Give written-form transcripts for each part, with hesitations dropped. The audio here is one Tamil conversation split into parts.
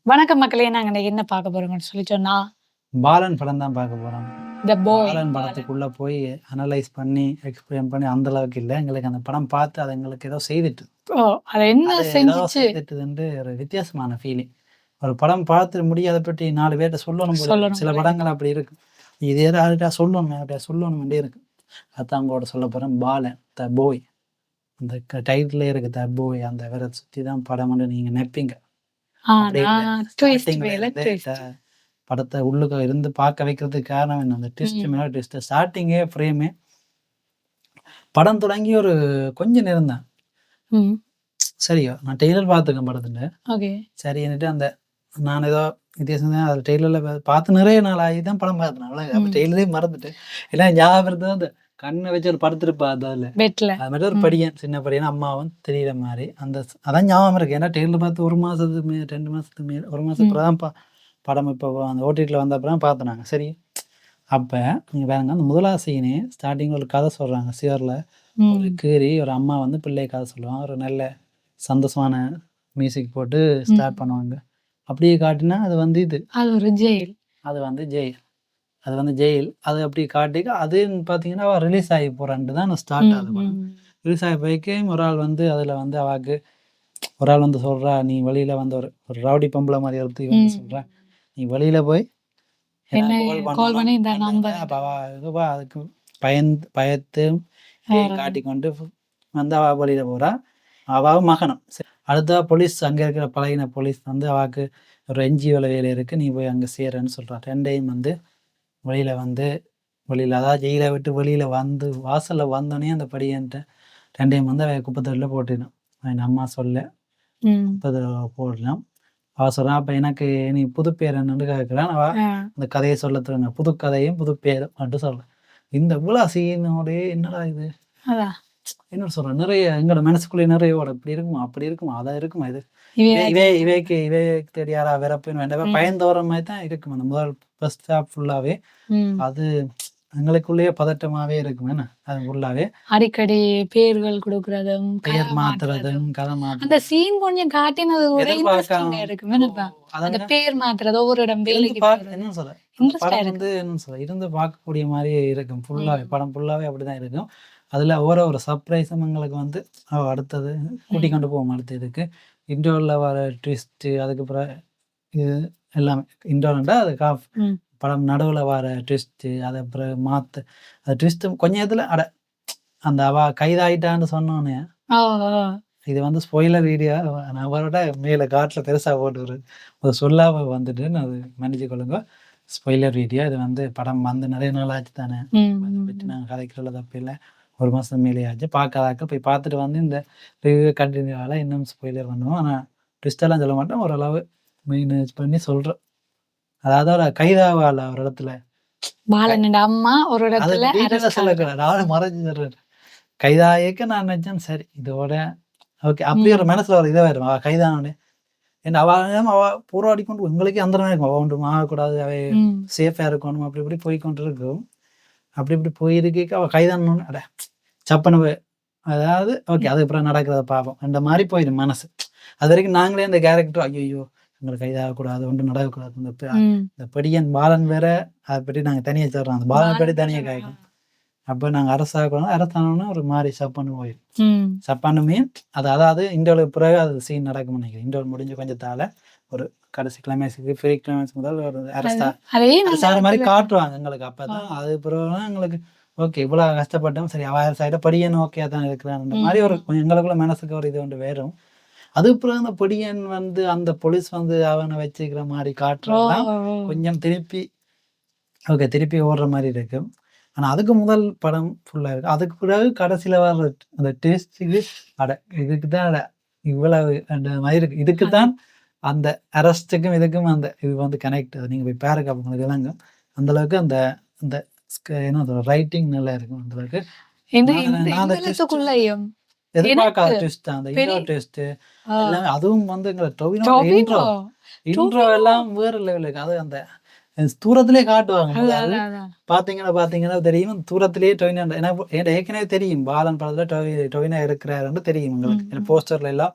வணக்கம் மக்களே! நாங்க இன்னைக்கு என்ன பார்க்க போறோம்னு சொல்லி சொன்னா, பாலன் படம் தான் பார்க்க போறோம். த பாய். பாலன் படத்துக்குள்ள போய் அனலைஸ் பண்ணி, எக்ஸ்பிளைன் பண்ணி அந்த அளவுக்கு இல்ல. எங்களுக்கு அந்த படம் பார்த்து அது எங்களுக்கு ஏதோ செய்துட்டு. ஓ! அது என்ன அது ஏதோ செஞ்சுச்சு? செய்துட்டுதுன்ட்டு ஒரு வித்தியாசமான ஃபீலிங். ஒரு படம் பார்த்து முடிய அத பற்றி 4 பேர்ட்ட சொல்லணும் போல இருக்கு. சொல்லணும் சில போல. படங்கள் அப்படி இருக்கு. இது யார்கிட்ட சொல்லணும், யார்கிட்ட சொல்லணும்னே இருக்கு. அதான் உங்களோட சொல்லப் போறேன். பாலன், த பாய். அந்த டைட்டிலே இருக்கு த பாய். அந்த இவர சுத்தி தான் படம்னு நீங்க நினைப்பீங்க. அப்படி இல்ல. ஆனா ட்விஸ்ட் ஸ்டார்ட்டிங்ல மேல இருந்தே ட்விஸ்ட். படத்த உள்ளுக்க இருந்து பார்க்க வைக்கிறதுக்கு காரணம் என்ன? அந்த ட்விஸ்ட் மேல ட்விஸ்ட். ஸ்டார்ட்டிங்கே ஃப்ரேமே படம் தொடங்கி ஒரு கொஞ்ச நேரம் தான். ம். சரியோ, நான் டெய்லர் பார்த்துருக்கேன் படத்துல. ஓகே. சரின்னுட்டு அந்த நான் ஏதோ வித்தியாசம் தான் அது டெய்லர்ல பார்த்து நிறைய நாள் ஆகி தான் படம் பார்த்தேன். அவ்வளோ அப்ப டெய்லரே மறந்துட்டேன். ஏன்னா ஞாபகம் இருந்தது அந்த கண்ணை வச்சு ஒரு படுத்திருப்பா அதுல. பெட்ல. அது மாதிரி ஒரு படியன், சின்ன படியன் அம்மாவும் தெரியிற மாதிரி. அந்த அதான் ஞாபகம் இருக்கு. ஏன்னா டெய்லர் பார்த்து 1 மாசத்துக்கு மேல் 2 மாசத்துக்கு மேல் 1 மாசத்துக்கு அப்புறம் தான் படம் இப்போ அந்த ஓடிடியில் வந்த அப்புறம் பார்த்தோம் நாங்கள். சரி, அப்போ நீங்கள் பாருங்க அந்த முதலாவது சீனே ஸ்டார்டிங் ஒரு கதை சொல்கிறாங்க. சிவரில் ஒரு கீரி ஒரு அம்மா வந்து பிள்ளை கதை சொல்லுவாங்க. ஒரு நல்ல சந்தோஷமான மியூசிக் போட்டு ஸ்டார்ட் பண்ணுவாங்க. அப்படியே காட்டினா அது வந்து இது அது ஒரு ஜெயில். அது வந்து ஜெயில். அது வந்து ஜெயில். அது அப்படி காட்டி அதுன்னு பார்த்தீங்கன்னா அவள் ரிலீஸ் ஆகி போகிறான்ட்டு தான் ஸ்டார்ட் ஆகுது படம். ரிலீஸ் ஆகி போய்க்கு ஒரு ஆள் வந்து அதில் வந்து அவாக்கு ஒரு ஆள் வந்து சொல்கிறா, நீ வெளியில் வந்து ஒரு ரவுடி பொம்பளை மாதிரி ஒருத்தி வந்து சொல்கிறா, நீ வெளியில் போய் கால் பண்ணி இந்த நம்பர் அதுக்கு பயத்து காட்டிக்கொண்டு வந்து அவ வெளியில போறா. அவ மகனும் அடுத்த போலீஸ் அங்க இருக்கிற பழகின போலீஸ் வந்து அவாக்கு ஒரு என்ஜிஓல வேலை இருக்கு, நீ போய் அங்க சேரன்னு சொல்றா. ரெண்டையும் வந்து வெளியில வந்து வெளியில அதாவது ஜெயிலை விட்டு வெளியில வந்து வாசல்ல வந்தோடனே அந்த படியன்ட்டு ரெண்டையும் வந்து அவ குப்பத்தொட்டில போட்டுடும். என் அம்மா சொல்ல குப்பத்தொட்டில போடலாம். அவ சொல்றான், அப்ப எனக்கு நீ புது பேர் என்னன்னு கேட்கிறான். அவ அந்த கதையை சொல்ல தருங்க, புது கதையும் புது பேரும் மட்டும் சொல்றேன். இந்த விழா சீனோடே என்னடா இது என்ன சொல்றேன், நிறைய எங்களோட மனசுக்குள்ளே நிறைய இப்படி இருக்குமா அப்படி இருக்குமா அதான் இருக்குமா இது இவைக்கு தேடி யாரா வரப்புன்னு வேண்டாம் பயந்தோற மாதிரி தான் இருக்கும். அந்த முதல் ஃபர்ஸ்ட் ஹாஃப் ஃபுல்லாவே அது எங்களுக்குள்ளேயே பதட்டமாவே இருக்கும். என்ன அது ஃபுல்லாவே அடிக்கடி பேர்கள் கொடுக்கறதும் பெயர் மாத்துறதும் கதை மாத்துறதும் அந்த சீன் கொஞ்சம் காட்டினது ஒரு இன்ட்ரெஸ்டிங்கா இருக்கும். அந்த பேர் மாத்துறது ஒவ்வொரு இடம் வேலைக்கு என்ன சொல்ற படம் வந்து என்ன சொல்ற இருந்து பார்க்கக்கூடிய மாதிரியே இருக்கும். ஃபுல்லாவே படம் ஃபுல்லாவே அப்படிதான் இருக்கும். அதில் ஒரு சர்ப்ரைஸும் எங்களுக்கு வந்து அடுத்தது கூட்டி கொண்டு போவோம். அடுத்த இதுக்கு இன்டோரில் வர ட்விஸ்ட்டு, அதுக்கப்புறம் இது எல்லாமே இன்டோர்ண்டா அது படம் நடுவில் வர ட்விஸ்ட்டு, அது அப்புறம் அது ட்விஸ்ட்டு கொஞ்சம் இதில் அந்த கைதாயிட்டான்னு சொன்னோன்னே இது வந்து ஸ்பாயிலர் வீடியோ அவரோட மேலே காட்டில் பெருசாக போட்டு ஒரு சொல்லாம வந்துட்டு அது மன்னிச்சு கொள்ளுங்க. ஸ்பாயிலர் வீடியோ இது வந்து படம் வந்து நிறைய நாள் ஆச்சு தானே, பற்றி நாங்கள் கதைக்கிறதுல தப்பு இல்லை. 1 மாதம் மேலே ஆச்சு. பார்க்காதாக்க போய் பார்த்துட்டு வந்து இந்த ரிவ்யூ கண்டினியூவாக இன்னும் ஸ்பாயிலர் பண்ணுவோம். ஆனால் ட்விஸ்டெல்லாம் சொல்ல மாட்டோம், ஓரளவு மெயினேஜ் பண்ணி சொல்கிறோம். அதாவது ஒரு கைதாவால ஒரு இடத்துல அம்மா ஒரு இடத்துல சொல்லக்கூடாது, நானும் மறைஞ்சு சொல்றேன். கைதாயக்க நான் நினைச்சேன் சரி இதோட ஓகே அப்படி ஒரு மனசுல ஒரு இதை வரும். அவ கைதானே ஏன்னா அவ போராடி கொண்டு எங்களுக்கே அந்த இருக்கும். அவ ஒன்றும் ஆகக்கூடாது, அவை சேஃபா இருக்கணும், அப்படி இப்படி போய்கொண்டு இருக்கும். அப்படி இப்படி போயிருக்க அவள் கைதானோன்னு சப்பனு அதாவது ஓகே அதுக்கப்புறம் நடக்கிறத பார்ப்போம் அந்த மாதிரி போயிடும் மனசு. அது வரைக்கும் நாங்களே அந்த கேரக்டர் ஐயோ எங்களுக்கு கைதாகக்கூடாது, ஒன்றும் நடக்கக்கூடாது. இந்த படியன் பாலன் வேற அதை பற்றி நாங்கள் தனியாக சொல்கிறோம். அந்த பாலனை பற்றி தனியாக கேட்கும். அப்போ நாங்கள் அரசாகக்கூடாது, அரசானோன்னா ஒரு மாதிரி சப்பன்னு போயிடும். சப்பானுமே அதாவது இண்டோலுக்கு பிறகு அது சீன் நடக்கும் நினைக்கிறேன். இண்டோல் முடிஞ்சு கொஞ்சத்தால ஒரு கடைசி கிளைமேக்ஸுக்கு ஃப்ரீ கிளைமேக்ஸ் முதல் ஒரு அரசாக மாதிரி காட்டுவாங்க எங்களுக்கு. அப்பதான் அது பிறகு எங்களுக்கு ஓகே இவ்வளோ கஷ்டப்பட்டோம், சரி அவ சைட படியன் ஓகே தான் இருக்கிறான்ற மாதிரி ஒரு எங்களுக்குள்ள மனசுக்கு ஒரு இது ஒன்று வேறும். அதுக்கு பிறகு அந்த படியன் வந்து அந்த போலீஸ் வந்து அவனை வச்சுக்கிற மாதிரி காட்டுறதுதான் கொஞ்சம் திருப்பி ஓடுற மாதிரி இருக்கும். ஆனா அதுக்கு முதல் படம் ஃபுல்லா இருக்கு. அதுக்கு பிறகு கடைசியில வர்ற அந்த டேஸ்ட்டுக்கு இதுக்குதான் இவ்வளவு அந்த மாதிரி இருக்கு. இதுக்குதான் அந்த அரெஸ்ட்டுக்கும் இதுக்கும் அந்த இது வந்து கனெக்ட். அது நீங்க போய் பாருங்க, அப்ப உங்களுக்கு விளங்கும். அந்த அளவுக்கு அந்த அந்த என்ன ரைட்டிங் நல்லா இருக்கும். அந்த அளவுக்கு எதிர்பார்க்காத ட்விஸ்ட், அந்த இன்ட்ரோ ட்விஸ்ட் எல்லாமே அதுவும் வந்து டொவினோ இன்ட்ரோ எல்லாம் வேற லெவல் இருக்கு. அது அந்த தூரத்திலே காட்டுவாங்க. பாத்தீங்கன்னா தெரியும், தூரத்திலேயே டொவினோ. எனக்கு ஏற்கனவே தெரியும் பாலன் படத்துல டொவினோ இருக்கிறாருன்னு தெரியும் உங்களுக்கு. போஸ்டர்ல எல்லாம்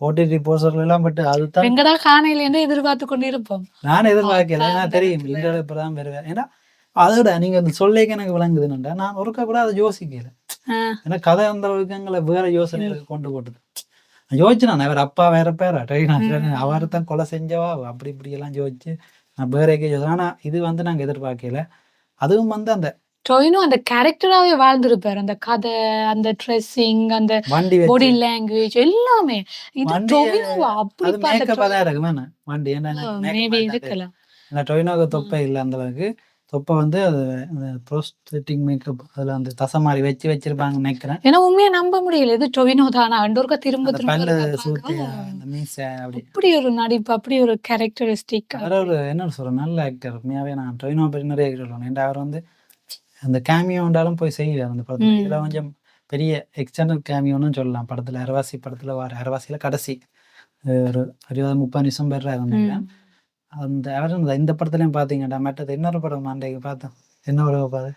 ஓடிடி போஸ்டர்ல எல்லாம் பட்டு அதுதான் எங்கடா காணையிலேருந்து எதிர்பார்த்து கொண்டு இருப்போம். நான் எதிர்பார்க்கல. ஏன்னா தெரியும் இந்த இப்பதான் வருவேன். ஏன்னா அதோட நீங்க அந்த சொல்லிக்க எனக்கு விளங்குதுன்னுட்டா நான் ஒருக்கா கூட அதை யோசிக்கல. ஏன்னா கதை அந்த அளவுக்கு எங்களை வேற யோசனைகளுக்கு கொண்டு போட்டுது. யோசிச்சு நான் அவர் அப்பா வேற பேரா அவரை தான் கொலை செஞ்சவா அப்படி இப்படி எல்லாம் யோசிச்சு நான் வேறக்கே யோசி. ஆனா இது வந்து நாங்க எதிர்பார்க்கல. அதுவும் வந்து அந்த டொவினோ அந்த கேரக்டராவே வாழ்ந்திருப்பாரு. அந்த கதை, அந்த ட்ரெஸ்ஸிங், அந்த வண்டி பாடி வச்சு லாங்குவேஜ் எல்லாமே. இது வண்டி டொவினோவா அது அப்படிப்பட்ட மேக்கப்பா தான் இருக்குமே வண்டி. ஏன்னா மேபி மேக்கப் இருக்கலாம். அந்த டொவினோக்கு தொப்பை இல்லை அந்த அளவுக்கு. தொப்பை வந்து அது அந்த ப்ரோஸ்தெட்டிக் மேக்கப் அதில் அந்த தசை மாதிரி வச்சு வச்சிருப்பாங்க நினைக்கிறேன். ஏன்னா உண்மையா நம்ப முடியல. இது டொவினோ தானா? அண்டோருக்கா திரும்ப அந்த திரும்ப பல்லு ஒருக்கா சூத்தி பார்க்கவும் அந்த மீசை அப்படி அப்படி ஒரு நடிப்பு, அப்படி ஒரு கேரக்டரிஸ்டிக். வேற ஒரு என்ன சொல்கிறேன் நல்ல ஆக்டர். உண்மையாகவே நான் டொவினோ பற்றி நிறைய ஆக்டர் சொல்லணும். ஏன்னா அவர் வந்து அந்த கேமியோ உண்டாலும் போய் செய்வார் அந்த படத்தில். இதில் கொஞ்சம் பெரிய எக்ஸ்டர்னல் கேமியோன்னு சொல்லலாம். படத்தில் அரவாசி படத்தில் வர அரவாசியில் கடைசி ஒரு 20-30 நிமிஷம் பேர் இருந்தாங்க. அந்த அவர் இந்த படத்துலையும் பார்த்தீங்கடா மற்றது இன்னொரு படம் அன்றைக்கு பார்த்தேன். என்ன படம் பாரு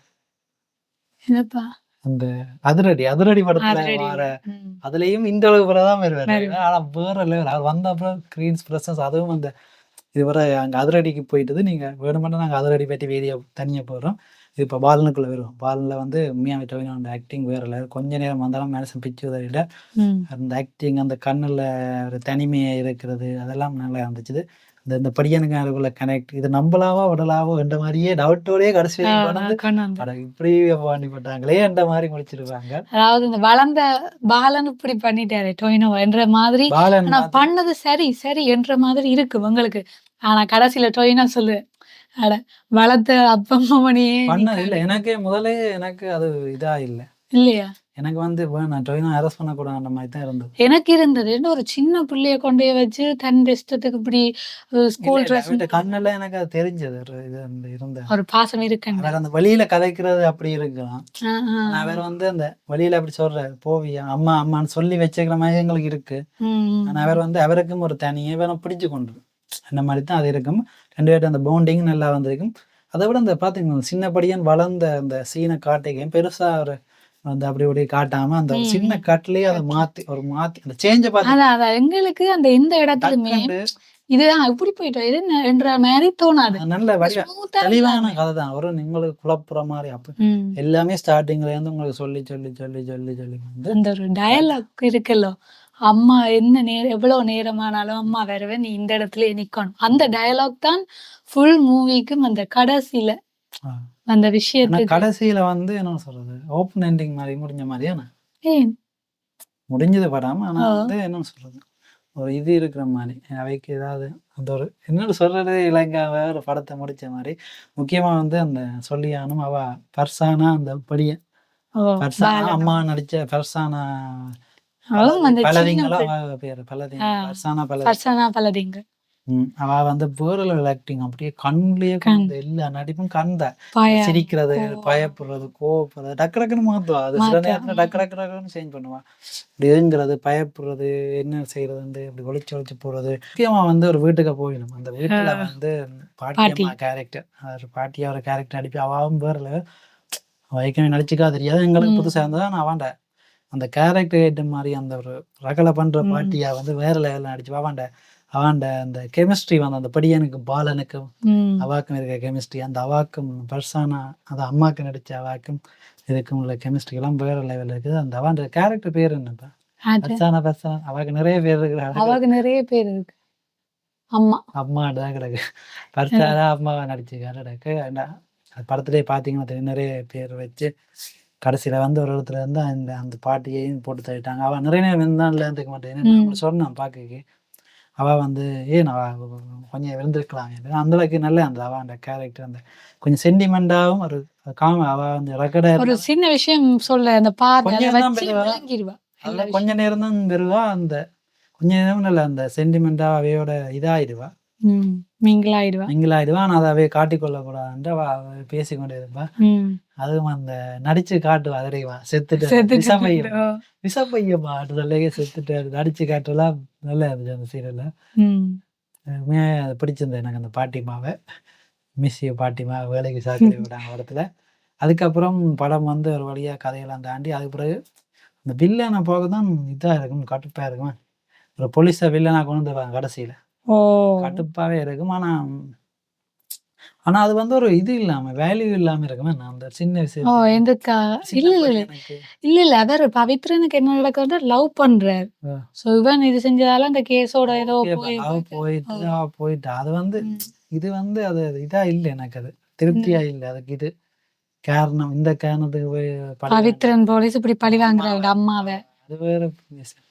என்னப்பா அந்த அதிரடி படத்துல வர அதுலயும் இந்த அளவு தான் வருவாரு. ஆனா வேற லெவல். அவர் வந்த அப்புறம் ஸ்கிரீன்ஸ் பிரசன்ஸ் அதுவும் அந்த இதுவரை அங்கே அதிரடிக்கு போயிட்டது. நீங்கள் வேணுமென்னா நாங்கள் அதிரடி பற்றி வீடியோ தனியாக போடுறோம். இது இப்போ பாலனுக்குள்ளே வருவோம். பாலனில் வந்து உண்மையாக டொவினோட ஆக்டிங் வேறு இல்லை. கொஞ்ச நேரம் வந்தாலும் மனுஷன் பிச்சு உதவிட அந்த ஆக்டிங் அந்த கண்ணில் ஒரு தனிமையை இருக்கிறது அதெல்லாம் நல்லா இருந்துச்சு. இந்த படியனுக்காருக்குள்ள கனெக்ட் இது நம்பலாவோ விடலாவோ என்ற மாதிரியே டவுட்டோடய கடைசி இப்படி பண்ணிப்பட்டாங்களே என்ற மாதிரி முடிச்சிருப்பாங்க. அதாவது இந்த வளர்ந்த பாலன் இப்படி பண்ணிட்டாரு டொவினோ என்ற மாதிரி பண்ணது சரி சரி என்ற மாதிரி இருக்கு உங்களுக்கு. ஆனா கடைசியில டொவினோ சொல்லு அட வளர்த்த அப்பா அம்மாவனையே பண்ணது இல்லை. எனக்கே முதலே எனக்கு அது இதா இல்லை இல்லையா? எனக்கு வந்து வேணாம் டொவினோ அரெஸ்ட் பண்ணக்கூடாதுன்ற மாதிரி தான் இருந்தது. எனக்கு இருந்தது ஒரு சின்ன பிள்ளைய கொண்டே வச்சு தன் இஷ்டத்துக்கு இப்படி ஸ்கூல் ட்ரெஸ் கண்ணெல்லாம் எனக்கு அது தெரிஞ்சது. இது இருந்த ஒரு பாசம் இருக்கு. அந்த வழியில கதைக்கிறது அப்படி இருக்கலாம். வேற வந்து அந்த வழியில அப்படி சொல்ற போவியா அம்மா அம்மான்னு சொல்லி வச்சுக்கிற மாதிரி எங்களுக்கு இருக்கு. ஆனா அவர் வந்து அவருக்கும் ஒரு தனியே வேற பிடிச்சு கொண்டு அந்த மாதிரி தான் அது இருக்கும். 2 பேரும் அந்த பவுண்டிங் நல்லா வந்திருக்கும். அதை விட அந்த பாத்தீங்கன்னா சின்ன படியன் வளர்ந்த அந்த சீனை காட்டிக்கையும் பெருசா ஒரு வந்து அப்படி இப்படி காட்டாம அந்த சின்ன கட்லயே அதை மாத்தி அந்த சேஞ்ச பார்த்து எங்களுக்கு அந்த எந்த இடத்துலயுமே இதுதான் இப்படி போயிட்டோம் இது என்ற மாதிரி தோணாது. நல்ல தெளிவான கதை தான். ஒரு உங்களுக்கு குழப்புற மாதிரி அப்ப எல்லாமே ஸ்டார்டிங்ல இருந்து உங்களுக்கு சொல்லி சொல்லி சொல்லி சொல்லி சொல்லி வந்து அந்த ஒரு டயலாக் இருக்குல்ல, அம்மா என்ன நேரம் எவ்வளவு நேரமானாலும் அம்மா வரவே நீ இந்த இடத்துல நிக்கணும். அந்த டயலாக் தான் ஃபுல் மூவிக்கும் அந்த கடைசியில அந்த விஷயத்துக்கு கடைசியில வந்து என்ன சொல்றது ஓப்பன் எண்டிங் மாதிரி முடிஞ்ச மாதிரியான ஏன் முடிஞ்சது படாம ஆனா வந்து என்ன சொல்றது ஒரு இது இருக்கிற மாதிரி அவைக்கு ஏதாவது அந்த ஒரு என்ன சொல்றது இலங்காவை ஒரு படத்தை முடிச்ச மாதிரி. முக்கியமா வந்து அந்த சொல்லியானும் அவ பர்சானா அந்த படிய பர்சானா அம்மா நடிச்ச பர்சானா பலதிங்களா பேரு பர்சானா பலதிங்க. அவ வந்து வேற ஆக்டிங் அப்படியே கண்லயே எல்லா நடிப்பும் கண்ட சிரிக்கிறது பயப்படுறது கோவப்படுறது டக்கு டக்குன்னு மாத்துவா. அது சில நேரத்துல டக்கு டக்கு டக்குன்னு சேஞ்ச் பண்ணுவா. இப்படி எதுங்கிறது பயப்படுறது என்ன செய்யறது இப்படி ஒளிச்சு ஒளிச்சு போறது. முக்கியமா வந்து ஒரு வீட்டுக்கு போயிடும். அந்த வீட்டுல வந்து பாட்டியம்மா கேரக்டர் பாட்டியோட கேரக்டர் அடிப்பி அவாவும் வேறல வைக்கவே நடிச்சுக்கா தெரியாது. எங்களுக்கு புதுசா இருந்தது. நான் அவன்ட அந்த கேரக்டர் ஏற்ற மாதிரி அந்த ஒரு ரகலை பண்ற பாட்டியா வந்து வேற லெவலில் நடிச்சு அவன்ட அந்த கெமிஸ்ட்ரி வந்து அந்த படியனுக்கு பாலனுக்கும் அவாக்கும் இருக்க கெமிஸ்ட்ரி அந்த அவாக்கும் பர்சானா அந்த அம்மாவுக்கு நடிச்ச அவாக்கும் இதுக்கும் உள்ள கெமிஸ்ட்ரி எல்லாம் வேற லெவலில் இருக்குது. அந்த அவன் கேரக்டர் பேர் என்னப்பா பர்சானா அவாக்கு நிறைய பேர் இருக்கு. அவாக்கு நிறைய பேர் இருக்கு. அம்மாதான் கிடக்கு பர்சானா அம்மாவை நடிச்சுக்காரு. படத்துலேயே பார்த்தீங்கன்னா நிறைய பேர் வச்சு கடைசியில வந்து ஒரு இடத்துல இருந்து அந்த பாட்டியையும் போட்டு தள்ளிட்டாங்க. அவன் நிறைய நேரம் இருந்தான்ல இருந்துக்க மாட்டேன் சொன்னான் பார்க்க. அவள் வந்து கொஞ்சம் விழுந்திருக்கலாம் அந்த அளவுக்கு நல்ல அந்த அவன் கேரக்டர் அந்த கொஞ்சம் சென்டிமெண்டாகவும் ஒரு அவள் வந்து ரெக்கடா ஒரு சின்ன விஷயம் சொல்ல அந்த கொஞ்ச நேரம் தான் பெறுவா. அந்த கொஞ்ச நேரம் நல்ல அந்த சென்டிமெண்டா அவையோட இதாயிடுவா மிங்கிலாயிடுவா. ஆனா அதை அவைய காட்டிக்கொள்ளக்கூடாதுன்ற பேசிக்கொண்டே இருப்பா. அதுவும் அந்த நடிச்சு காட்டுவா அதிரைவா செத்துட்டு விசப்பையம்மா சொல்லே செத்துட்டு நடிச்சு காட்டுலாம் நல்லா இருந்துச்சு அந்த சீரியல்ல. உண்மையாக பிடிச்சிருந்தேன் எனக்கு அந்த பாட்டிமாவை. மிஸ்ஸிய பாட்டிமா வேலைக்கு சாக்கி விடாங்க படத்துல. அதுக்கப்புறம் படம் வந்து ஒரு வழியா கதையெல்லாம் தாண்டி அதுக்கு பிறகு அந்த வில்லனை போக தான் இதா இருக்கும் கட்டுப்பா இருக்கும். ஒரு போலீஸை வில்லனா கொண்டு வந்துருவாங்க கடைசியில. ஓ! கடுப்பாவே இருக்கும். ஆனா அது வந்து ஒரு இது இல்லாம வேல்யூ இல்லாம இருக்குமே அந்த சின்ன ஓ! விஷயத்துக்கு. எதுக்கா? சின்ன இல்ல, இல்ல, இல்ல. பையனுக்கு. இல்ல, இல்ல. அதான் பவித்ரனுக்கு என்ன நடக்குதுன்னா லவ் பண்றாரு. அ சோ இவன் இது செஞ்சதால அந்த கேஸோட ஏதோ ஓகே. போய் அவ போயிட்டு, ஓ! அவ போயிட்டா. அது வந்து ம். இது வந்து அது இதா இல்ல எனக்கு அது. ம். திருப்தியா இல்ல. அதுக்கு இது காரணம். இந்த காரணத்துக்கு போய் பழி வாங்கி பவித்ரன் போலீஸ் இப்படி பழி அம்மாவ வாங்குறாரு அம்மாவ. அது வேற விஷயம்.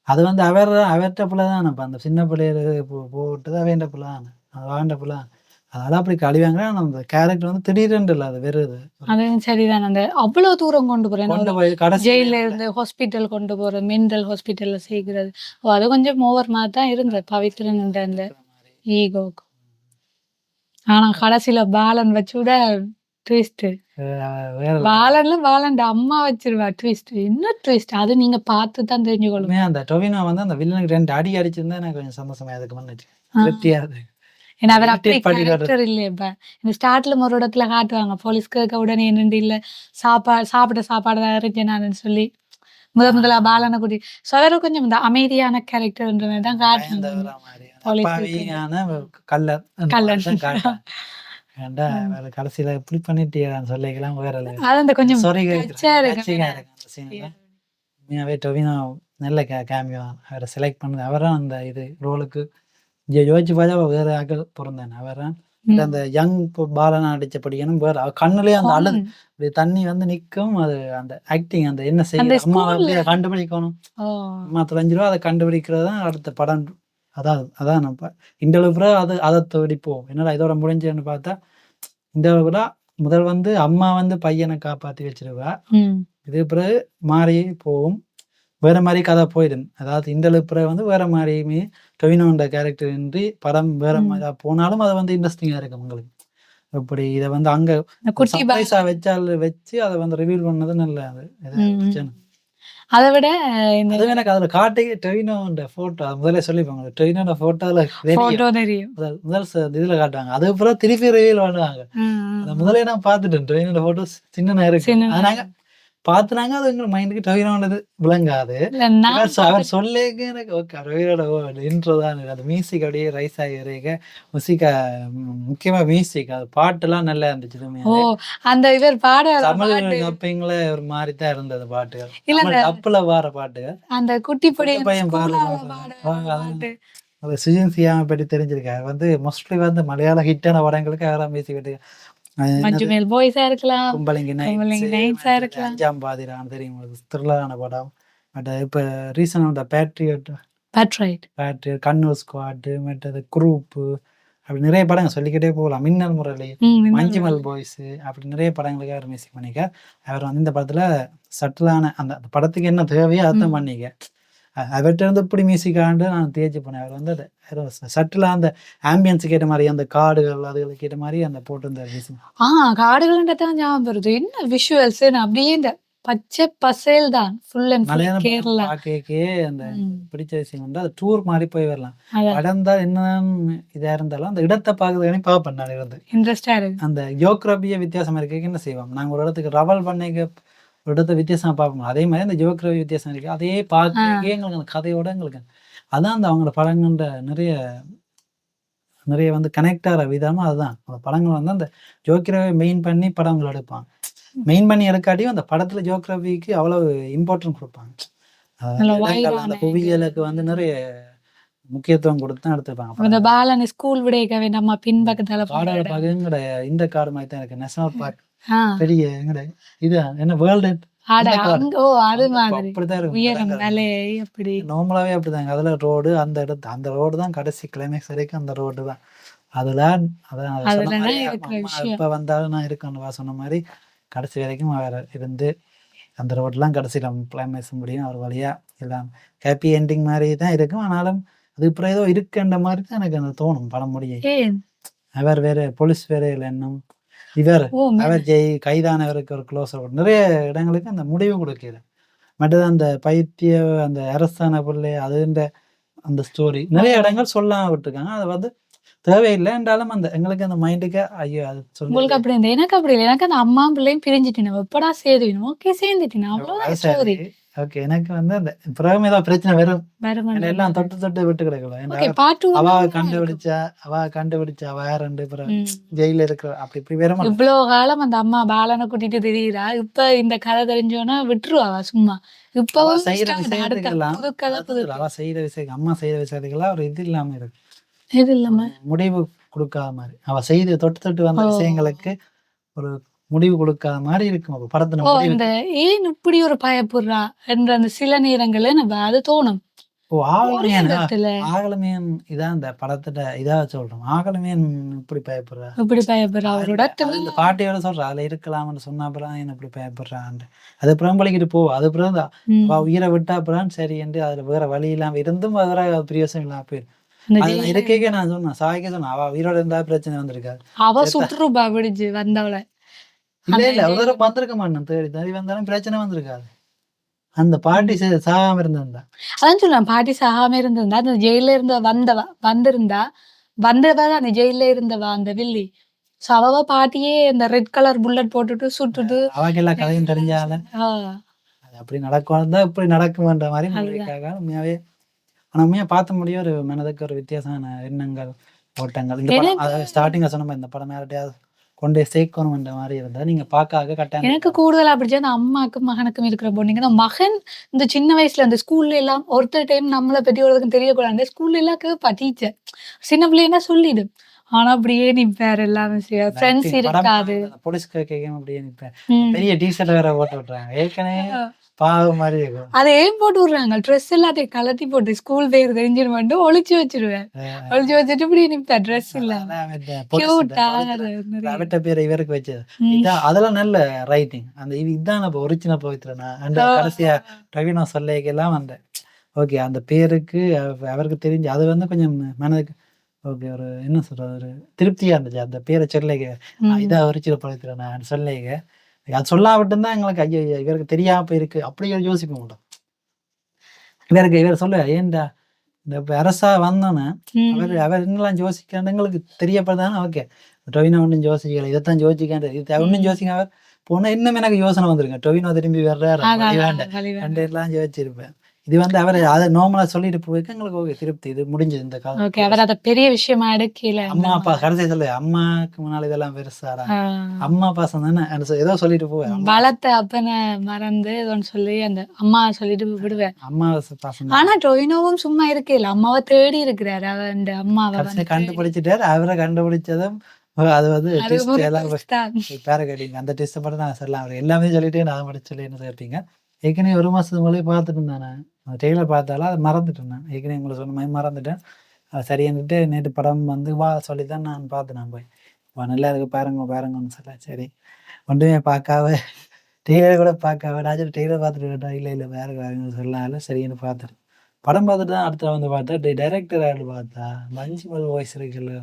அது வந்து அவர்ட்ட பிள்ள தான. அப்ப அந்த சின்ன பிள்ளையில போட்டது அவன்ட பிள்ள தான. அது அவன்ட பிள்ள தான. அதனால அப்படி பழி வாங்குறேன். ஆனா அந்த கேரக்டர் வந்து திடீரென்று இல்ல. அது வருது. அதுவும் சரிதான். அந்த அவ்வளோ தூரம் கொண்டு போறேன். கொண்டு ஒரு போய் கடைசியில ஜெயில்ல இருந்து ஹாஸ்பிட்டல் கொண்டு போறது, மென்டல் ஹாஸ்பிட்டல்ல சேர்க்கிறது. ஓ! அது கொஞ்சம் ஓவர் மாரி தான் இருந்தது. பவித்ரன்ன்ற அந்த இருக்கிற மாரி. ஈகோக்கு. ஆனா கடைசியில பாலன் வச்சு விட ட்விஸ்ட். வேற பாலன்ட அம்மா வச்சிருவா ட்விஸ்ட். என்ன ட்விஸ்ட்? அது நீங்க பார்த்து தான் தெரிஞ்சுக்கணும். உண்மையா அந்த டொவினோ வந்து அந்த வில்லனுக்கு 2 அடி அடிச்சிருந்தா எனக்கு கொஞ்சம் சந்தோஷமா அதுக்கு முன்னாடி. ஆ. திருப்தியா அது. ஏன்னா அவர் அப்படி இரிட்டேட் பண்ணிட்டு வர்றது. கேரக்டர் இல்லையே இப்ப. இந்த ஸ்டார்ட்ல ஒரு இடத்துல காட்டுவாங்க. போலீஸ் கேட்க உடனே நின்று இல்ல சாப்பிட்ட சாப்பாடு தான் இருந்துச்சு நானுன்னு சொல்லி. முதலா பாலன கூட்டி அவரு கொஞ்சம் இந்த அமைதியான கேரக்டர்ன்ற மாரி தான் காட்டுனாங்க. பயந்தவரா மாரி. போலீஸ் இருக்கிறது. அப்பாவியான கள்ளர் அந்த மாரி கல்லன். தான் காட்டுறாங்க. ஏன்டா ம். வேற கடைசியில இப்படி பண்ணிட்டியேடான்னு சொல்லிக்கலாம் வேற level. அது அந்த கொஞ்சம் சாரி டச்சா கேட்கிறேன். இருக்கு. டச்சிங்கா இருக்கு அந்த சீன்லாம். உண்மையாவே டொவினோ நல்ல கேமியோ தான். அவர செலக்ட் பண்ணது அவரும் அந்த இது ரோலுக்கு யோசிச்சு பார்த்தா வேற ஆட்கள் பொருந்தான. அவர்தான் அந்த ம். யங் பாலனா நடிச்சபடியானும் வேற கண்ணுலயே அந்த அழுது கொன் இப்படி தண்ணி வந்து நிக்கும். அது அந்த ஆக்டிங் அந்த என்ன அந்த செய்யுது அம்மாவை ஸ்கூல்ல அப்படியே கண்டுபிடிக்கணும். ஓ! அம்மா தொலைஞ்சிரும். அத கண்டுபிடிக்கிறது தான் அடுத்த படம். அதான் நம்ம இண்டோல அத தேடி போவோம். என்னடா இதோட முடிஞ்சுதுன்னு பார்த்தா, இண்டோல முதல் வந்து அம்மா வந்து பையன காப்பாத்தி வச்சுருவா. ம். இதுக்கு பிறகு மாறி போகும். வேற மாரி கதை போயிடும். அதாவது இண்டோலுக்கு பிறகு வந்து வேற மாரியுமே டொவினோன்ற கேரக்டர் இன்றி படம் வேற ம். மாரியா போனாலும் அது வந்து இன்ட்ரெஸ்டிங்கா இருக்கும் உங்களுக்கு. இப்படி இத வந்து அங்க இந்த குட்டி சர்ப்ரைஸா வச்சு அத வந்து ரிவீல் பண்ணது நல்ல அது. ம். அத விட இந்த அதுவும் எனக்கு அதுல காட்டி டொவினோன்ற ஃபோட்டோ முதல்ல சொல்லிருப்பாங்க. டொவினோட ஃபோட்டோல தெரியும். ஃபோட்டோ தெரியும். முதல் இதுல காட்டுவாங்க. அதுக்கப்புறம் திருப்பி ரிவீல் பண்ணுவாங்க. அத முதலே நான் பார்த்துட்டேன். டொவினோட ஃபோட்டோஸ் சின்னதா இருக்கு. சின்ன அது நாங்க பார்த்துனாங்க அது எங்க மைண்டுக்கு டொவினோனது விளங்காது. இல்ல நான் அவர் சொல்லேக்க எனக்கு ஓகே டொவினோட இன்ட்ரோ தான் அந்த மியூசிக் அப்படியே ரைஸ் ஆகி வரைக்க மியூசிக் முக்கியமா மியூசிக் அது பாட்டுலாம் நல்லா இருந்துச்சு. ஓ! உண்மையாவே. அந்த இவர் பாடுவாரு தமிழ் பாட்டு. டப்பிங்ல ஒரு மாரி தான் இருந்தது பாட்டுகள். இல்ல தமிழ் டப்புல வார பாட்டுகள். அந்த குட்டி குட்டி பையன் பையன் பாடுற ஸ்கூலால பாட்டு. பாடுற அது பாட்டு. அது சுஜின் சியாம பத்தி தெரிஞ்சிருக்காரு. வந்து மோஸ்ட்லி வந்து மலையாள ஹிட்டான படங்களுக்கு அவரா மியூசிக் விட்டு மஞ்சு என்னது மேல் பாய்ஸா இருக்கலாம். கும்பலிங்கி நைட்ஸ் கும்பலிங் நைட்ஸா மற்றது இருக்கலாம். 5ஆம் பாதிரான்னு தெரியும் உங்களுக்கு த்ரில்லரான படம். பட் இப்ப ரீசெண்டா வந்த பேட்ரியட் பட்ரைட். கண்ணூர் ஸ்குவாட் மற்றது குரூப்பு அப்படி நிறைய படங்கள் சொல்லிக்கிட்டே போகலாம். மின்னல் முரளி, மஞ்சுமல் பாய்ஸ் அப்படி நிறைய படங்களுக்கு அவர் மியூசிக் பண்ணிக்க. அவர் வந்து இந்த படத்துல சட்டிலான அந்த படத்துக்கு என்ன தேவையோ அதான் பண்ணிக்க. அவர்கிட்ட இருந்து இப்படி மியூசிக் ஆண்டு நான் தேய்ச்சி போனேன். அவர் வந்து சட்டிலாக அந்த ஆம்பியன்ஸுக்கு ஏற்ற மாதிரி அந்த காடுகள் அதுகளுக்கு ஏற்ற மாதிரி அந்த போட்டிருந்தார் மியூசிக். காடுகள்ன்றதான் ஞாபகம் வருது. என்ன விஷுவல்ஸ் அப்படியே இந்த பச்சை பசேல் தான். ஃபுல் அண்ட் ஃபுல் மலையாள படம் கேரளா. பார்க்கவே அந்த ம். பிடிச்ச விஷயம் வந்து அது டூர் மாதிரி போய் வரலாம். அதான் படம் தான் என்னதான் இதா இருந்தாலும் அந்த இடத்தை பார்க்கறதுக்கானே பார்ப்பேன் நான் இருந்து. இன்ட்ரெஸ்டா இருக்கு. அந்த ஜியோகிராபிய வித்தியாசமா இருக்க என்ன செய்வோம் நாங்கள் ஒரு இடத்துக்கு ரவல் பண்ணிக்க ஒரு இடத்த வித்தியாசமா பார்ப்போம். அதே மாதிரி அந்த ஜியோகிராபி வித்தியாசம் இருக்கு. அதே பார்க்கவே எங்களுக்கு அந்த கதையோட எங்களுக்கு அதான் அந்த அவங்களோட படங்கள்ன்ற நிறைய வந்து கனெக்ட் ஆகிற விதமும் அதுதான். அந்த படங்கள் வந்து அந்த ஜியோகிராபி மெயின் பண்ணி படங்கள் எடுப்பாங்க. மெயின் பண்ணி எடுக்காட்டியும் அந்த படத்துல ஜியோகிராபிக்கு அவ்வளவு இம்பார்ட்டன்ட் கொடுப்பாங்க. அந்த புவியியலுக்கு வந்து நிறைய முக்கியத்துவம் கொடுத்து தான் எடுத்துப்பாங்க. இந்த பாலன் ஸ்கூல் விடைக்க வேண்டாமா பின்பக்கத்தால காடால பார்க்க இந்த காடு மாதிரி தான் இருக்கு. நேஷனல் பார்க் பெரிய எங்கட இது என்ன வேர்ல்டு அது மாதிரி அப்படிதான் உயரம் இருக்கும். மலை அப்படி நார்மலாவே அப்படிதாங்க. அதுல ரோடு அந்த ரோடு தான் கடைசி கிளைமேக்ஸ் வரைக்கும் அந்த ரோடு தான். அதான் இப்ப வந்தாலும் நான் இருக்கேன் சொன்ன மாதிரி கடைசி வரைக்கும் அவர் இருந்து அந்த ரோட்லாம் கடைசியில் கிளைமேக்ஸ் முடியும் அவர் வழியா எல்லாம் ஹாப்பி என்டிங் மாதிரி தான் இருக்கும். ஆனாலும் அது இப்போ ஏதோ இருக்குன்ற மாதிரி தான் எனக்கு அந்த தோணும் படம் முடியும். அவர் வேற போலீஸ் வேற இல்லை இன்னும் அவர் கைதானவருக்கு ஒரு க்ளோஸ் நிறைய இடங்களுக்கு அந்த முடிவு கொடுக்கல. மற்றது அந்த பைத்திய அந்த அரசான பிள்ளை அதுன்ற அந்த ஸ்டோரி நிறைய இடங்கள் சொல்லாம விட்டுருக்காங்க. அதை வந்து தேவையில்லை என்றாலும் அந்த எங்களுக்கு அந்த மைண்டுக்கு ஐயோ அது உங்களுக்கு அப்படி எனக்கு அப்படி இல்லை. எனக்கு அந்த அம்மா பிள்ளையும் பிரிஞ்சுட்டேன் எப்படா சேருவேன் ஓகே சேர்ந்துட்டேன் அவ்வளவுதான் ஸ்டோரி. ஓகே. எனக்கு வந்து அந்த பிறகும் ஏதோ பிரச்சனை வரும். வருமன்ற எல்லாம் மாதிரி. தொட்டு தொட்டு விட்டு கிடக்கலாம். ஏன்டா ஓகே. பார்ட் 2 அவ நல்லா இருக்கும். கண்டுபிடிச்சா வேற 2 பிறகு ம். ஜெயில்ல இருக்கிற அப்படி இப்படி வருமா? இவ்ளோ காலம் அந்த அம்மா பாலன கூட்டிட்டு திரியிறா. இப்ப இந்த கதை தெரிஞ்சோன்னா விட்டுருவா அவ சும்மா. அவ இப்பவும் செய்யற ஸ்டார்ட் அடுத்த விஷயத்துக்கெல்லாம் புது கதை புது அவ செய்யற விஷயம் அம்மா செய்யற விஷயத்துக்கெல்லாம் ஒரு இது இல்லாம இருக்கு. இது இல்லாம முடிவு கொடுக்காத மாதிரி. அவ செய்து தொட்டு தொட்டு வந்த ஓ விஷயங்களுக்கு ஒரு முடிவு கொடுக்காத மாதிரி இருக்கும். அப்ப படத்துல ஓ முடிவு அந்த ஏன் இப்படி ஒரு பயப்படுறா என்ற அந்த சில நேரங்கள்ல நம்ம அது தோணும். ஓ ஒரு ஆகலமேன் இடத்துல ஆகலமேன் இதான் இந்த படத்துல இதா சொல்றோம். ஆகலமேன் இப்படி பயப்படுறா. இப்படி பயப்படுறா ஒரு அது இடத்துல. இந்த பாட்டியோட சொல்றா. அதுல இருக்கலாம்னு சொன்ன அப்புறம் என்ன இப்படி பயப்படுறான்ட்டு. அது அப்புறம் பழகிட்டு போ. அது அப்புறம் தான் அவ ம். உயிரை விட்டா அப்புறம் சரி என்று அதுல வேற வழி இல்லாம இருந்தும் வேற பிரியோசனம் இல்லாம போயிடும். அந்த அது நான் ஜெயில இருக்கேக்கே நான் சொன்னேன். சாய்க்கே சொன்னேன். அவ உயிரோட இருந்தா பிரச்சனை வந்திருக்காது. அவ செத்தா சுட்டுருப்பா பிடிச்சு வந்தவள. இல்ல அந்த இல்ல ஒரு ஜெயில தடவை வந்திருக்க மாட்டேன். தேடி தேடி வந்தாலும் பிரச்சனை வந்திருக்காது. அந்த பாட்டி சாகாம இருந்திருந்தா. அதான் சொல்லுவேன் பாட்டி சாகாம இருந்திருந்தா அந்த ஜெயில இருந்து வந்திருந்தா வந்தவ அந்த ஜெயில இருந்தவா அந்த வில்லி. சோ அவ பாட்டியே இந்த ரெட் கலர் புல்லட் போட்டுட்டு சுட்டுட்டு அவக்கு எல்லா கதையும் தெரிஞ்சால ஆ, அது அப்படி நடக்கும் தான் இப்படி நடக்குமன்ற மாதிரி அதுதான். முன்வைக்காக உண்மையாவே ஆனா உண்மையா பார்த்த முடியும் ஒரு மனதுக்கு ஒரு வித்தியாசமான எண்ணங்கள் ஓட்டங்கள். இந்த படம் எனக்கு அதாவது ஸ்டார்டிங்ல சொன்ன மாதிரி இந்த படம் யார்கிட்டயாவது கொண்டு போய் சேர்க்கணும்ன்ற மாதிரி இருந்தா நீங்க பார்க்க கட்டாயம் எனக்கு கூடுதலா பிடிச்சது அந்த அம்மாக்கும் மகனுக்கும் இருக்கிற பொண்ணுங்க. அந்த மகன் இந்த சின்ன வயசுல அந்த ஸ்கூல்ல எல்லாம் ஒருத்தர் டைம் நம்மள பெரியவர்களுக்கு தெரியக்கூடாது. ஸ்கூல்ல எல்லாம் கேப்பா டீச்சர். சின்ன பிள்ளைன்னா சொல்லிடும். ஆனா அப்படியே நிப்பாரு எல்லாமே செய்வாரு. ஃப்ரெண்ட்ஸ் இருக்காது. போலீஸ் கேட்கும் அப்படியே நிற்பேன். ம். பெரிய டீஷர்ட் வேற போட்டு விட்டுறாங்க. ஏற்கனவே பாவம் மாதிரி இருக்கும். அத ஏன் போட்டு விடுறாங்க? ட்ரெஸ் எல்லாத்தையும் கழட்டி போட்டு ஸ்கூல் பேர் தெரிஞ்சிருமான்ட்டு ஒளிச்சு வச்சுருவேன். ஒளிச்சு வச்சுட்டு இப்படி நிப்பேன் ட்ரெஸ் இல்லாம. கியூட்டா அவட்ட பேர் இவருக்கு வச்சது. ம். அதெல்லாம் நல்ல ரைட்டிங். அந்த இதுதான் நம்ம ஒரிஜினல் பவித்ரனா அந்த கடைசியா ரவினா சொல்லிக்கலாம் அந்த ஓகே அந்த பேருக்கு அவருக்கு தெரிஞ்சு அது வந்து கொஞ்சம் மனதுக்கு ஓகே ஒரு என்ன சொல்றது ஒரு திருப்தியா இருந்துச்சு. அந்த பேரை சொல்லிக்க இதா ஒரிஜினல் பவித்ரனா சொல்லிக்க அது சொல்லாவிட்டும் தான் எங்களுக்கு ஐயோ இவருக்கு தெரியாம போயிருக்கு அப்படி யோசிக்க மாட்டோம். இவர் சொல்ல ஏன்டா இந்த அரசா வந்தோன்னே அவர் என்னெல்லாம் யோசிக்கான்னு எங்களுக்கு தெரியப்படுதானே ஓகே டொவினோ ஒன்றும் யோசிக்கல இதைத்தான் யோசிக்கான் இது ஒன்றும் யோசிக்க அவர் போனால் இன்னும் எனக்கு யோசனை வந்துருங்க டொவினோ திரும்பி வர்றாரு வேண்டாம் எல்லாம் யோசிச்சிருப்பேன். இது வந்து அவர் அதை நார்மலா சொல்லிட்டு போயிருக்கு எங்களுக்கு ஓகே திருப்தி இது முடிஞ்சது இந்த காலம். ஓகே அவர் அத பெரிய விஷயமா எடுக்கல. அம்மா அப்பா கடைசி சொல்லு அம்மாக்கு முன்னால இதெல்லாம் பெருசாடா அம்மா பாசம் தானே ஏதோ சொல்லிட்டு போவேன். வளர்த்த அப்பனை மறந்து ஏதோன்னு சொல்லி அந்த அம்மா சொல்லிட்டு விடுவேன். அம்மா பாசம் ஆனா டொவினோவும் சும்மா இருக்கல அம்மாவை தேடி இருக்கிறாரு. அவர் அந்த அம்மாவை கண்டுபிடிச்சிட்டாரு. அவரை கண்டுபிடிச்சதும் அது வந்து டெஸ்ட் எல்லாம் பேரகட்டிங் அந்த டெஸ்ட்டை மட்டும் நான் சொல்லலாம். அவர் எல்லாமே சொல்லிட்டு நான் மட்டும் சொல்லி என்ன சேர்ப்பீங்க. ஏற்கனவே ஒரு மாதத்துக்கு முன்னாடி பார்த்துட்டு இருந்தேன் நான் ட்ரெயிலர் பார்த்தாலும் அதை மறந்துட்டேன். நான் ஏற்கனவே உங்களை சொன்ன மாதிரி மறந்துட்டேன். அது சரியானுட்டு நேற்று படம் வந்து வா சொல்லி தான் நான் பார்த்தேன். நான் போய் வா நல்லா இருக்கு பாருங்கன்னு சொல்ல சரி ஒன்றுமே பார்க்காம ட்ரெயிலர் கூட பார்க்காம நான் ட்ரெயிலர் பார்த்துட்டு இல்லை வேறு வேறுங்கன்னு சொல்லலாம் சரின்னு பார்த்துட்டு படம் பார்த்துட்டு தான் அடுத்த வந்து பார்த்தா டைரக்டர் ஆகிட்டு பார்த்தா மஞ்சுமல் வாய்ஸ் இருக்குல்ல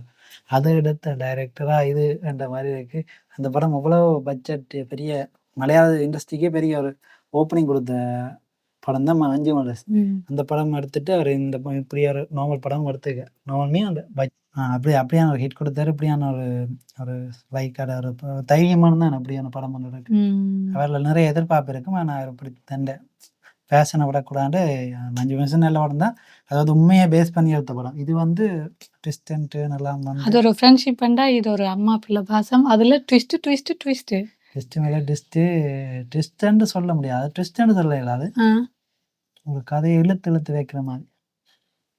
அதை எடுத்த டைரக்டராக இது என்ற மாதிரி இருக்குது. அந்த படம் அவ்வளோ பட்ஜெட் பெரிய மலையாள இண்டஸ்ட்ரிக்கே பெரிய ஒரு ஓப்பனிங் கொடுத்த படம் தான் மஞ்சுமல். அந்த படம் எடுத்துட்டு அவர் இந்த இப்படி ஒரு நார்மல் படம் எடுத்துக்க நார்மலுமே அந்த அப்படியான ஒரு ஹிட் கொடுத்தாரு. இப்படியான ஒரு ஒரு லைக்கான ஒரு தைரியமான தான் அப்படியான படம் ஒன்று இருக்கு. அவரில் நிறைய எதிர்பார்ப்பு இருக்கும். ஆனால் இப்படி தண்டை ஃபேஷனை விடக்கூடாது. 5 நிமிஷம் நல்ல படம் தான். அதாவது உண்மையை பேஸ் பண்ணி எடுத்த படம். இது வந்து ட்விஸ்டன்ட்டு நல்லா அது ஒரு ஃப்ரெண்ட்ஷிப் பண்ணா இது ஒரு அம்மா பிள்ளை பாசம். அதுல ட்விஸ்ட் மேலே ட்விஸ்ட்ன்னு சொல்ல முடியாது. ட்விஸ்ட்ன்னு சொல்ல இயலாது. ஒரு கதையை இழுத்து வைக்கிற மாதிரி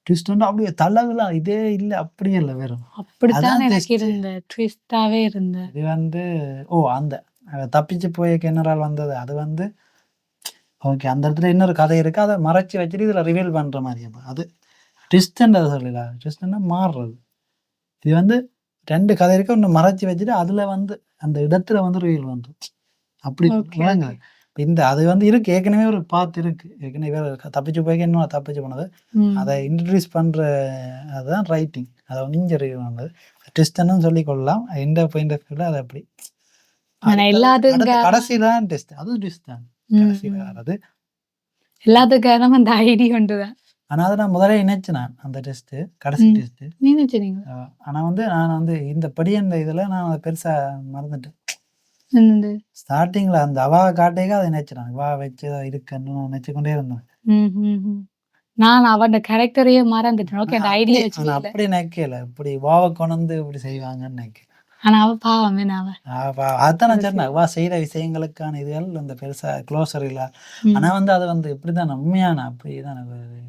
ட்விஸ்ட் வந்து அப்படியே தலகுலா இதே இல்லை அப்படியே இல்லை வெறும் அப்படித்தான் இருந்த ட்விஸ்டாவே இருந்த இது வந்து அந்த தப்பிச்சு போய் கெனரால் வந்தது அது வந்து ஓகே அந்த இடத்துல இன்னொரு கதை இருக்கு. அதை மறைச்சி வச்சுட்டு இதில் ரிவீல் பண்ற மாதிரி அது ட்விஸ்ட்ன்னு அதை சொல்லல. ட்விஸ்ட்னா மாறுறது. இது வந்து 2 கதை இருக்கு ஒன்று மறைச்சி வச்சுட்டு அதுல வந்து அந்த இடத்துல வந்து ரிவீல் வந்துடும் அப்படி விளங்க. இந்த அது வந்து இருக்கு ஏற்கனவே ஒரு பாத்து இருக்கு. ஏற்கனவே தப்பிச்சு போய்க்க இன்னும் தப்பிச்சு போனது அதை இன்ட்ரடியூஸ் பண்ற அதுதான் ரைட்டிங். அதை வந்து ரிவீல் பண்ணது ட்விஸ்ட்ன்னு சொல்லி கொள்ளலாம். எந்த பாயிண்ட் ஆஃப் வியூல அது அப்படி கடைசியில டெஸ்ட் அதுவும் ட்விஸ்ட் தான் கடைசியில வர்றது எல்லாத்துக்கான அந்த ஐடியா ஒன்றுதான். ஆனா அதை நான் முதல்ல நினைச்சேன் அந்த டெஸ்ட் கடைசி டெஸ்ட் நினைச்சீங்க. ஆனா வந்து நான் வந்து இந்த படி அந்த இதுல நான் அதை பெருசா மறந்துட்டேன். என்னது? ஸ்டார்டிங்ல அந்த அவா காட்டைக்கு அதை நினைச்சினான் வா வச்சு இருக்குன்னு நினைச்சு கொண்டே இருந்தேன். நான் அவன் கேரக்டரையே மறந்துட்டேன். ஓகே அந்த ஐடியா ஆனா வச்சுக்கல. அப்படி நினைக்கல இப்படி வாவை கொண்டு இப்படி செய்வாங்கன்னு நினைக்கிறேன். ஆனா அவ பாவம் என்ன அவ. அதான் நான் சொன்னேன் அவா செய்யற விஷயங்களுக்கான இதுகள் அந்த பெருசா க்ளோசர் இல்ல. ஆனா அது இப்படிதான் உண்மையான அப்படிதான்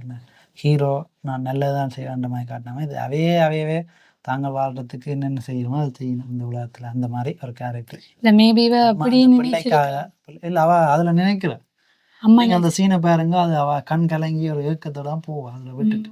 என்ன ஹீரோ நான் நல்லதான் செய்வேன்ற மாதிரி காட்டினாம இது அவையவே தாங்க வாழ்றதுக்கு என்னென்ன செய்யணுமோ அது செய்யணும் இந்த உலகத்துல அந்த மாதிரி ஒரு கேரக்டர். இல்ல மேபி அப்படி பிள்ளைக்காக இல்ல அவ அதுல நினைக்கல. நீங்க அந்த சீனை பாருங்க அது அவ கண் கலங்கி ஒரு ஏக்கத்தோட தான் போவா அதுல விட்டுட்டு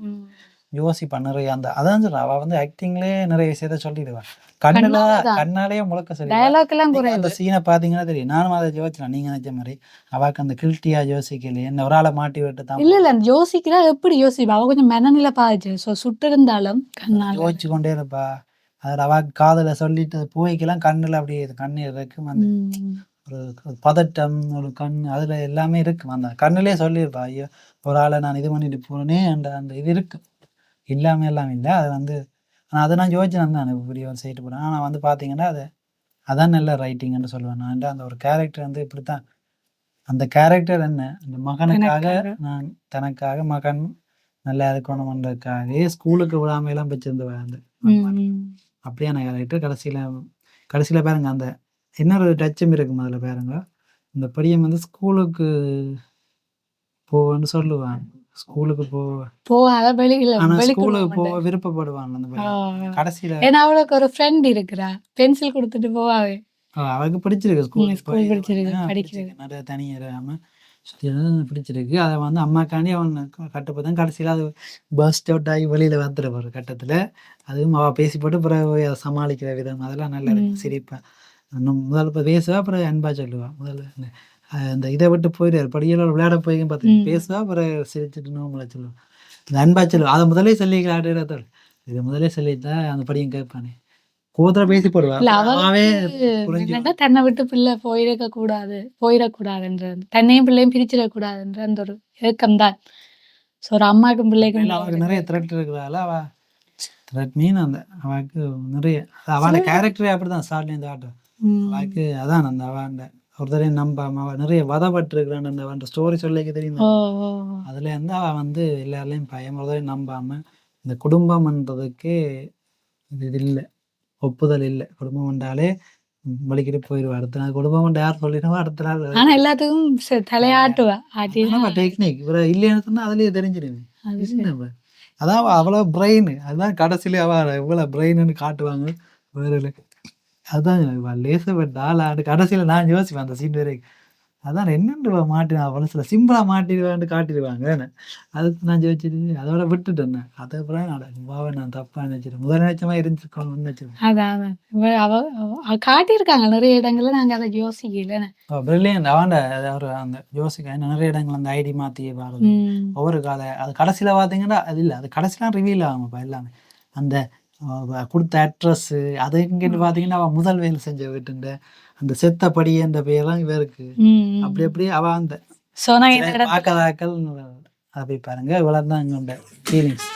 யோசிப்பா நிறைய அந்த அதான் சொல்றேன் அவ ஆக்டிங்லயே நிறைய விஷயத்த சொல்லிடுவா கண்ணாலேயே முழக்க சொல்லி அந்த சீனை பாத்தீங்கன்னா தெரியும். நானும் அதை யோசிச்சேன் நீங்க நினைச்ச மாதிரி அவாக்கு அந்த கில்ட்டியா யோசிக்கலையே என்ன ஒரு ஆளை மாட்டி விட்டு தான் இல்ல யோசிக்கிறா எப்படி யோசிப்பா அவ கொஞ்சம் மனநிலை பாதிச்சு சுட்டு இருந்தாலும் யோசிச்சு கொண்டே இருப்பா. அதில் அவ காதல சொல்லிட்டு போய்க்கெல்லாம் கண்ணுல அப்படியே கண்ணீர் இருக்கும் அந்த ஒரு பதட்டம் ஒரு கண் அதுல எல்லாமே இருக்கும் அந்த கண்ணுலயே சொல்லியிருப்பா ஐயோ ஒரு ஆளை நான் இது பண்ணிட்டு போனேனே அந்த இது இருக்கு இல்லாம எல்லாம் இல்லை அது ஆனால் அதை நான் யோசிச்சேன் தான் இப்படி ஒரு சைட்டு போகிறேன். ஆனால் பார்த்தீங்கன்னா அதான் நல்ல ரைட்டிங்னு சொல்லுவேன் நான். அந்த ஒரு கேரக்டர் இப்படித்தான் அந்த கேரக்டர் என்ன அந்த மகனுக்காக நான் தனக்காக மகன் நல்லா இருக்கணும்ன்றதுக்காகவே ஸ்கூலுக்கு விடாம எல்லாம் வச்சிருந்தவன் அந்த அப்படியான கேரக்டர் கடைசியில பாருங்க அந்த இன்னொரு டச்சும் இருக்கும் அதில் பாருங்க இந்த பையன் ஸ்கூலுக்கு போன்னு சொல்லுவான் ஸ்கூலுக்கு போகாத வெளியில ஸ்கூலுக்கு போக விருப்பப்படுவான் அந்த பையன் கடைசியில. ஏன்னா அவளுக்கு ஒரு ஃப்ரெண்ட் இருக்கிறா பென்சில் கொடுத்துட்டு போவாவே அவளுக்கு பிடிச்சிருக்கு ஸ்கூல் பிடிச்சிருக்கு நிறைய தனியாம பிடிச்சிருக்கு அதை அம்மாக்காண்டி அவன் கட்டுப்பதான் கடைசியில் அது பஸ்ட் அவுட் ஆகி வெளியில வந்துடுற ஒரு கட்டத்துல அதுவும் அவள் பேசி போட்டு பிறகு அதை சமாளிக்கிற விதம் அதெல்லாம் நல்லா இருக்கு சிரிப்பேன். முதல்ல இப்போ பேசுவா அப்புறம் அன்பா சொல்லுவான் முதல்ல அந்த இதை விட்டு போயிடுவார் படியலோட விளையாட போய் பார்த்து பேசுவா அப்புறம் சிரிச்சுட்டு நோம்புல சொல்லுவான் அந்த அன்பா சொல்லுவான் அதை முதலே சொல்லிக்கிறாள் இது முதலே சொல்லிட்டா அந்த படியும் கேட்பானே கோதர பேசி போடுவான் தன்னை விட்டு பிள்ளை போயிடக்கூடாதுன்ற தன்னையும் பிள்ளையும் பிரிச்சிடக்கூடாதுன்ற அந்த ஒரு ஏக்கம் தான் ஒரு அம்மாக்கும் பிள்ளைக்கும் அவருக்கு நிறைய த்ரெட் இருக்கிறாள் அவ த்ரெட் மீன் அந்த அவளுக்கு நிறைய அவளோட கேரக்டரே அப்படிதான் ஸ்டார்ட்ல இந்த ஆட்டம் அவளுக்கு அதான் அந்த அவன் ஒருத்தரையும் நம்பாம அவ நிறைய வதப்பட்டிருக்கிறான் அந்த அவன் ஸ்டோரி சொல்லிக்க தெரியும். அதுல இருந்து அவ எல்லாரையும் பயம் ஒருத்தரையும் நம்பாம இந்த குடும்பம்ன்றதுக்கே இது இல்லை ஒப்புதல் இல்லை குடும்பம் என்றாலே வலிக்கிட்டு போயிடுவா அடுத்த நாள் குடும்பம் யார் சொல்லிடுவா அடுத்த நாள் ஆனா எல்லாத்துக்கும் தலையாட்டுவா டெக்னிக் இல்லைன்னு சொன்னா அதுலயே தெரிஞ்சிடுவேன். அதான் அவ்வளவு பிரெயின் அதுதான் கடைசியிலே அவ எவ்வளவு பிரெயின்னு காட்டுவாங்க வேற அதான் லேசப்பட்டாள் கடைசியில நான் யோசிப்பேன் அந்த சீன் வரைக்கும் அதான் என்னென்று மாட்டினா மனசுல சிம்பிளா மாட்டிடுவேன் காட்டிடுவாங்க அதுக்கு நான் யோசிச்சுட்டு அதோட விட்டுட்டேன் அதுக்கப்புறம் நான் தப்பா நினைச்சிட்டேன் முதல் நினைச்சமா இருந்துச்சுக்கோன்னு நினைச்சிருக்கேன். அதான் காட்டியிருக்காங்க நிறைய இடங்கள்ல நாங்க அதை யோசிக்கல பிரில்லியன்ட் அவன் அந்த யோசிக்க நிறைய இடங்கள் அந்த ஐடி மாத்தி பாருது ஒவ்வொரு காலை அது கடைசியில பாத்தீங்கன்னா அது இல்லை அது கடைசிலாம் ரிவீல் ஆகும்ப்பா எல்லாமே அந்த கொடுத்த அட்ரஸ் அது எங்கன்னு பாத்தீங்கன்னா அவன் முதல் வேலை செஞ்ச வீட்டு அந்த செத்த படின்ற பேர்லாம் இவருக்கு அப்படி அவ அந்த பார்க்கதாக்கள் அப்படி பாருங்க இவ்வளவுதான் எங்களோட ஃபீலிங்ஸ்.